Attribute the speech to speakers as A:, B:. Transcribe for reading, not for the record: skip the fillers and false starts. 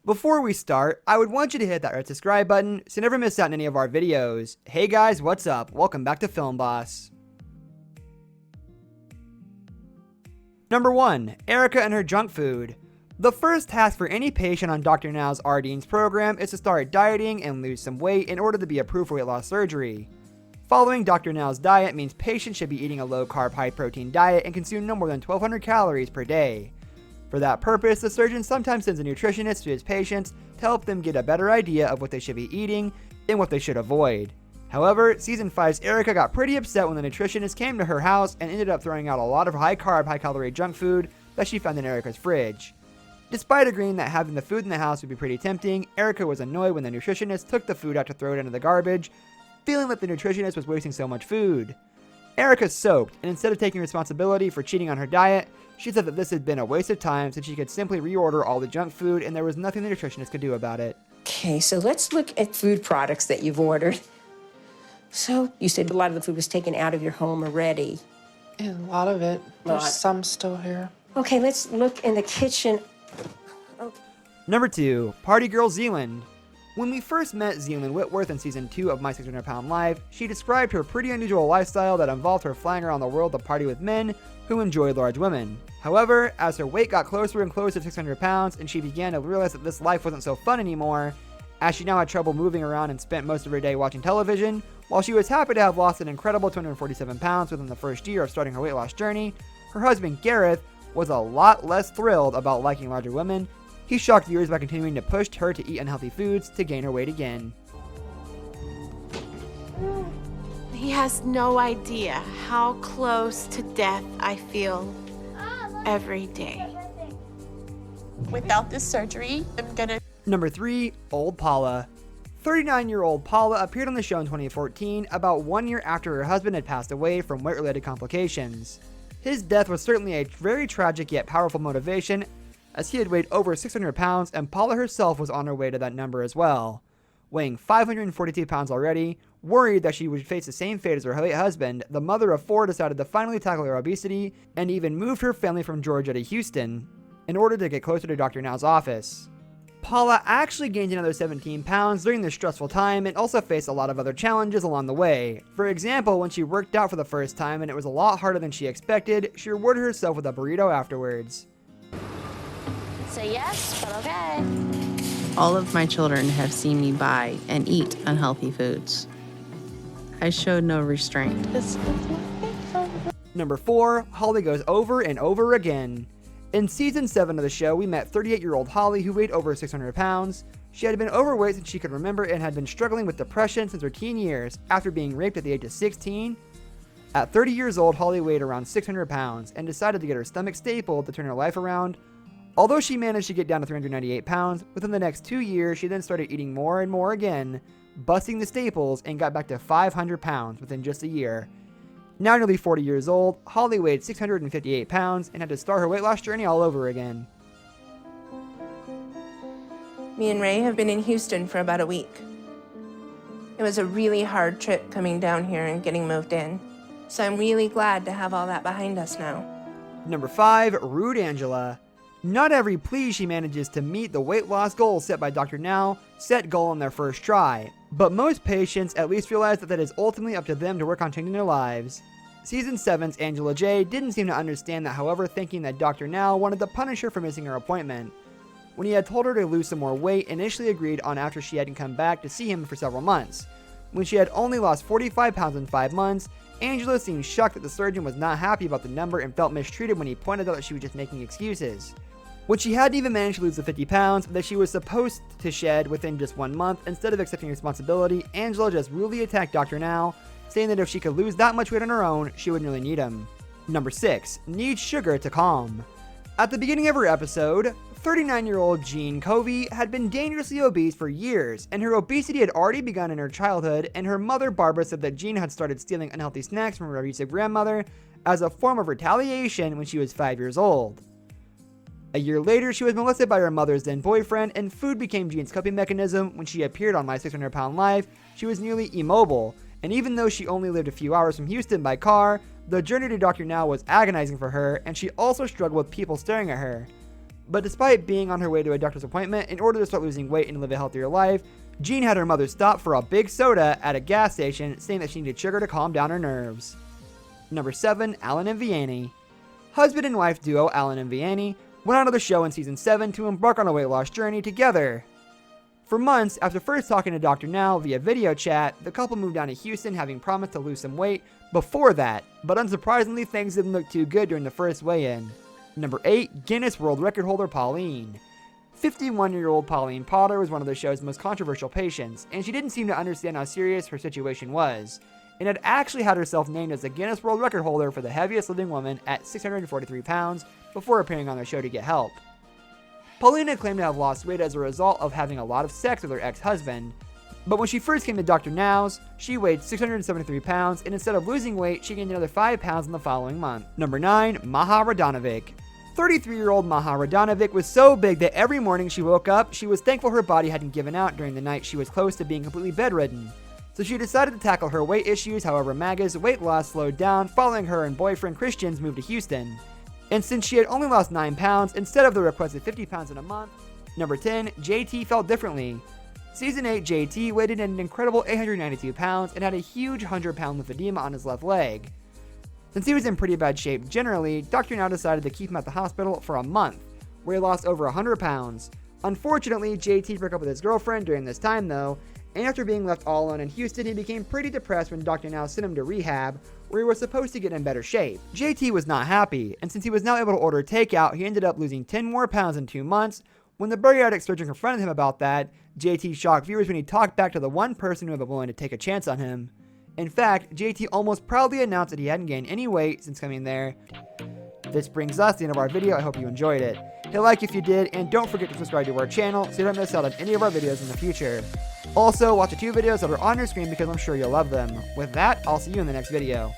A: Before we start, I would want you to hit that red subscribe button so you never miss out on any of our videos. Hey guys, what's up? Welcome back to Film Boss. Number 1. Erica and her junk food. The first task for any patient on Dr. Now's Ardene's program is to start dieting and lose some weight in order to be approved for weight loss surgery. Following Dr. Now's diet means patients should be eating a low-carb, high-protein diet and consume no more than 1,200 calories per day. For that purpose, the surgeon sometimes sends a nutritionist to his patients to help them get a better idea of what they should be eating and what they should avoid. However, Season 5's Erica got pretty upset when the nutritionist came to her house and ended up throwing out a lot of high-carb, high-calorie junk food that she found in Erica's fridge. Despite agreeing that having the food in the house would be pretty tempting, Erica was annoyed when the nutritionist took the food out to throw it into the garbage, feeling that the nutritionist was wasting so much food. Erica soaked, and instead of taking responsibility for cheating on her diet, she said that this had been a waste of time since she could simply reorder all the junk food and there was nothing the nutritionist could do about it.
B: Okay, so let's look at food products that you've ordered. So, you said a lot of the food was taken out of your home already.
C: Yeah, a lot of it. There's some still here.
B: Okay, let's look in the kitchen.
A: Number 2. Party Girl Zealand. When we first met Zealand Whitworth in Season 2 of My 600 Pound Life, she described her pretty unusual lifestyle that involved her flying around the world to party with men who enjoyed large women. However, as her weight got closer and closer to 600 pounds and she began to realize that this life wasn't so fun anymore, as she now had trouble moving around and spent most of her day watching television, while she was happy to have lost an incredible 247 pounds within the first year of starting her weight loss journey, her husband Gareth was a lot less thrilled about liking larger women. He shocked viewers by continuing to push her to eat unhealthy foods to gain her weight again.
D: He has no idea how close to death I feel every day.
E: Without this surgery, I'm gonna...
A: Number 3. Old Paula. 39-year-old Paula appeared on the show in 2014, about 1 year after her husband had passed away from weight-related complications. His death was certainly a very tragic yet powerful motivation, as he had weighed over 600 pounds and Paula herself was on her way to that number as well. Weighing 542 pounds already, worried that she would face the same fate as her late husband, the mother of 4 decided to finally tackle her obesity and even moved her family from Georgia to Houston in order to get closer to Dr. Now's office. Paula actually gained another 17 pounds during this stressful time and also faced a lot of other challenges along the way. For example, when she worked out for the first time and it was a lot harder than she expected, she rewarded herself with a burrito afterwards.
F: Say yes, but okay.
G: All of my children have seen me buy and eat unhealthy foods. I showed no restraint.
A: Number 4. Holly goes over and over again. In Season 7 of the show, we met 38-year-old Holly who weighed over 600 pounds. She had been overweight since she could remember and had been struggling with depression since her teen years after being raped at the age of 16. At 30 years old, Holly weighed around 600 pounds and decided to get her stomach stapled to turn her life around. Although she managed to get down to 398 pounds, within the next 2 years, she then started eating more and more again, busting the staples, and got back to 500 pounds within just a year. Now nearly 40 years old, Holly weighed 658 pounds and had to start her weight loss journey all over again.
H: Me and Ray have been in Houston for about a week. It was a really hard trip coming down here and getting moved in, so I'm really glad to have all that behind us now.
A: Number 5. Rude Angela. Not every plea she manages to meet the weight loss goal set by Dr. Now set goal on their first try, but most patients at least realize that it is ultimately up to them to work on changing their lives. Season 7's Angela J didn't seem to understand that, however, thinking that Dr. Now wanted to punish her for missing her appointment. When he had told her to lose some more weight, initially agreed on after she hadn't come back to see him for several months. When she had only lost 45 pounds in 5 months, Angela seemed shocked that the surgeon was not happy about the number and felt mistreated when he pointed out that she was just making excuses. When she hadn't even managed to lose the 50 pounds that she was supposed to shed within just 1 month, instead of accepting responsibility, Angela just rudely attacked Dr. Now, saying that if she could lose that much weight on her own, she wouldn't really need him. Number 6. Needs sugar to calm. At the beginning of her episode, 39-year-old Jean Covey had been dangerously obese for years, and her obesity had already begun in her childhood, and her mother Barbara said that Jean had started stealing unhealthy snacks from her abusive grandmother as a form of retaliation when she was 5 years old. A year later, she was molested by her mother's then boyfriend, and food became Jean's coping mechanism. When she appeared on My 600 Pound Life, she was nearly immobile, and even though she only lived a few hours from Houston by car, the journey to Dr. Now was agonizing for her, and she also struggled with people staring at her. But despite being on her way to a doctor's appointment in order to start losing weight and live a healthier life, Jean had her mother stop for a big soda at a gas station, saying that she needed sugar to calm down her nerves. Number 7, Alan and Vianney. Husband and wife duo Alan and Vianney went on to the show in season 7 to embark on a weight loss journey together. For months, after first talking to Dr. Now via video chat, the couple moved down to Houston, having promised to lose some weight before that, but unsurprisingly, things didn't look too good during the first weigh-in. Number 8, Guinness World Record holder Pauline. 51-year-old Pauline Potter was one of the show's most controversial patients, and she didn't seem to understand how serious her situation was, and had actually had herself named as the Guinness World Record holder for the heaviest living woman at 643 pounds before appearing on the show to get help. Pauline had claimed to have lost weight as a result of having a lot of sex with her ex-husband, but when she first came to Dr. Now's, she weighed 673 pounds, and instead of losing weight, she gained another 5 pounds in the following month. Number 9, Maha Radanovic. 33-year-old Maha Radanovic was so big that every morning she woke up, she was thankful her body hadn't given out during the night she was close to being completely bedridden. So she decided to tackle her weight issues. However, Maga's weight loss slowed down following her and boyfriend Christian's move to Houston. And since she had only lost 9 pounds instead of the requested 50 pounds in a month. Number 10, JT felt differently. Season 8 JT weighed in at an incredible 892 pounds and had a huge 100-pound lymphedema on his left leg. Since he was in pretty bad shape generally, Dr. Now decided to keep him at the hospital for a month, where he lost over 100 pounds. Unfortunately, JT broke up with his girlfriend during this time though, and after being left all alone in Houston, he became pretty depressed when Dr. Now sent him to rehab, where he was supposed to get in better shape. JT was not happy, and since he was now able to order takeout, he ended up losing 10 more pounds in 2 months. When the bariatric surgeon confronted him about that, JT shocked viewers when he talked back to the one person who had been willing to take a chance on him. In fact, JT almost proudly announced that he hadn't gained any weight since coming there. This brings us to the end of our video. I hope you enjoyed it. Hit like if you did, and don't forget to subscribe to our channel so you don't miss out on any of our videos in the future. Also, watch the 2 videos that are on your screen because I'm sure you'll love them. With that, I'll see you in the next video.